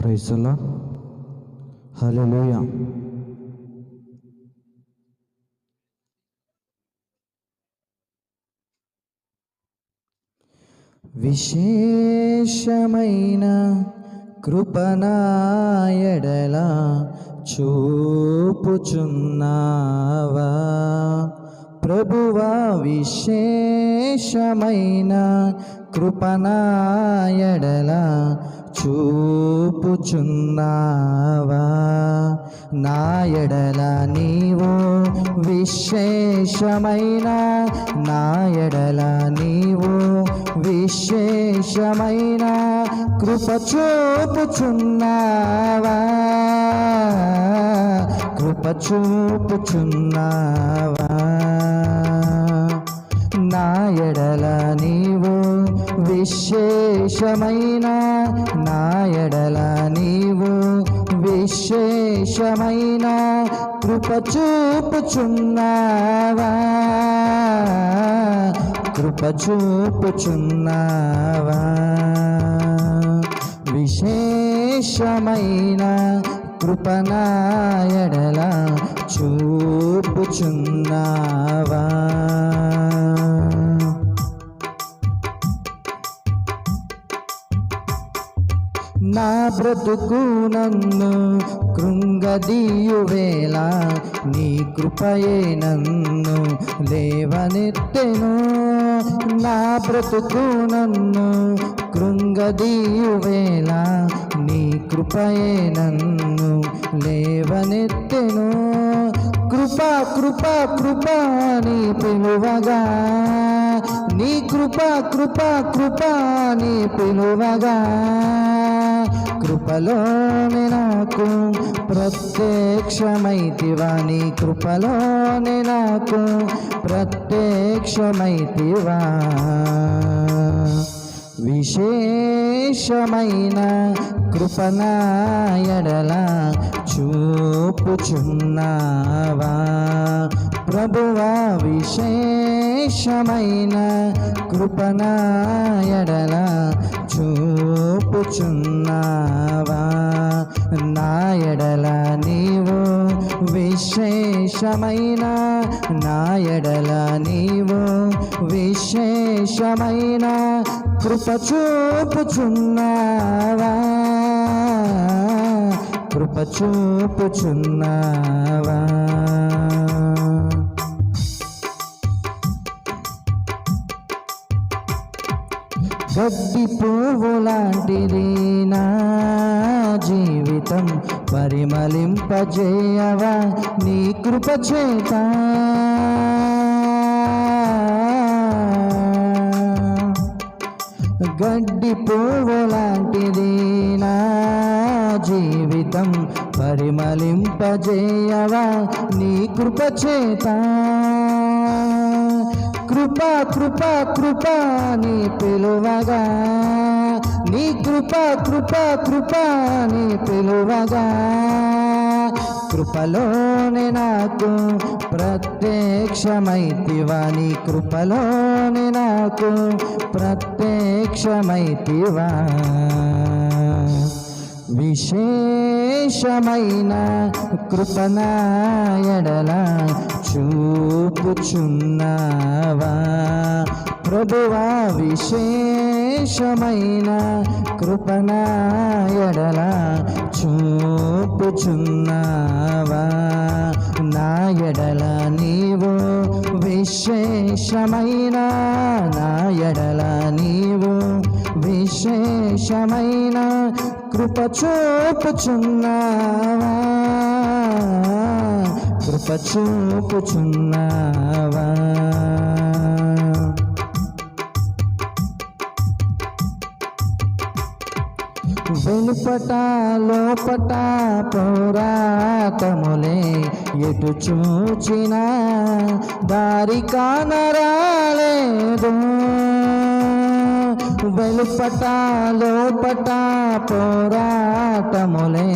Praise the lord. హల్లెలూయా. విశేషమైన కృపనా ఎడల చూపుచున్నావా ప్రభువా, విశేషమైన కృపనా ఎడల చూపుచున్నావా. నా ఎడల నీవు విశేషమైన, నా ఎడల నీవు విశేషమైన కృప చూపుచున్నావా, కృప చూపుచున్నావా. నా ఎడల నీవు విశేషమైన, నా ఎడల నీవు విశేషమైన కృప చూపుచున్నావా, కృప చూపుచున్నావా. విశేషమైన కృపనా ఎడల చూపుచున్నావా. నా బ్రతుకు నన్ను కృంగదీయువేళ నీ కృపయే నన్ను లేవనెత్తెను. నా బ్రతుకు నన్ను కృంగదీయువేళ నీ కృపయే నన్ను లేవనెత్తెను. కృపా కృపా కృపా నీ పిలువగా, నీ కృపా కృపా కృపా నీ పిలువగా, కృపలోనే నాకు ప్రత్యక్షమైతివా, నీ కృపలోనే నాకు ప్రత్యక్షమైతివా. విశేషమైన కృపనా ఎడల చూపుచున్నావా ప్రభువా, విశేషమైన కృపనా ఎడల చూపుచున్నావా. నా ఎడల నీవు విశేషమైన, నా ఎడల నీవు విశేషమైన కృప చూపుచున్నావా, కృప చూపుచున్నావా. గడ్డి పువ్వు లాంటిది నా జీవితం, పరిమళింపజేయవా నీ కృప చేత. గడ్డి పువ్వు లాంటిది నా జీవితం, పరిమళింపజేయవా నీ కృప చేత. కృపా కృపా కృపా నీ పిలువగా, నీ కృపా కృపా కృపా నీ పిలువగా, కృపలోనే నాకు ప్రత్యక్షమైతివా, నీ కృపలోనే నాకు ప్రత్యక్షమైతివా. విశేషమైన కృపనా ఎడల చూపుచున్నావా ప్రభువా, విశేషమైన కృపనా ఎడల చూపుచున్నావా. నా ఎడల నీవు విశేషమైన, నా ఎడల నీవు విశేషమైన కృప చూపుచున్నావా, కృప చూపుచున్నావా. వెలుపట లోపట పోరాటములే, ఎటు చూచినా దారి కానరాలేదు. వెలుపట లోపట పోరాటములే,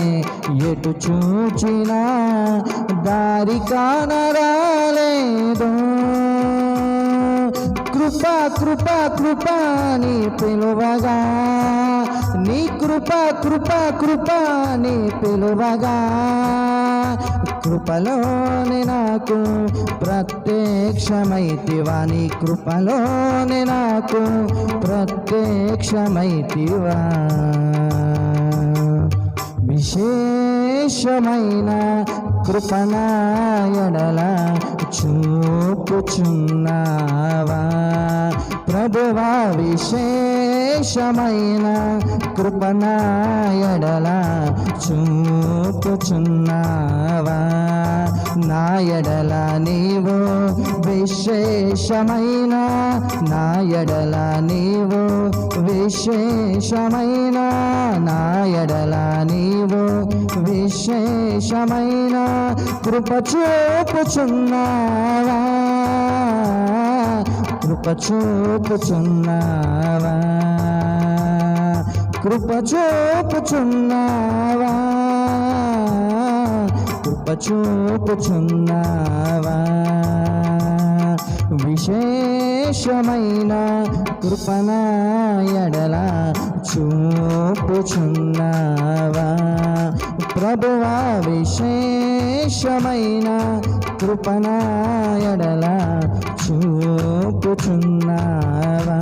ఎటు చూచినా దారి కానరాలేదు. కృపా కృపా కృపా నీ పిలువగా, నీ కృప కృప కృప నీ పిలువగా కృపలోనే నాకు ప్రత్యక్షమైతివా నీ కృపలోనే నాకు ప్రత్యక్షమైతివా విశేషమైన కృపనా ఎడల చూపుచున్నావా ప్రభువా విశేషమైన కృపనా ఎడల చూపుచున్నావా నా ఎడల నీవు విశేషమైన నా ఎడల నీవు విశేషమైన నా ఎడల నీవు విశేషమైన కృప చూపుచున్నావా కృప చూపుచున్నావా కృప చూపుచున్నావా కృప చూపుచున్నావా విశేషమైన కృపనా ఎడల చూపుచున్నావా ప్రభువా విశేషమైన కృపనా ఎడల చూపుచున్నావా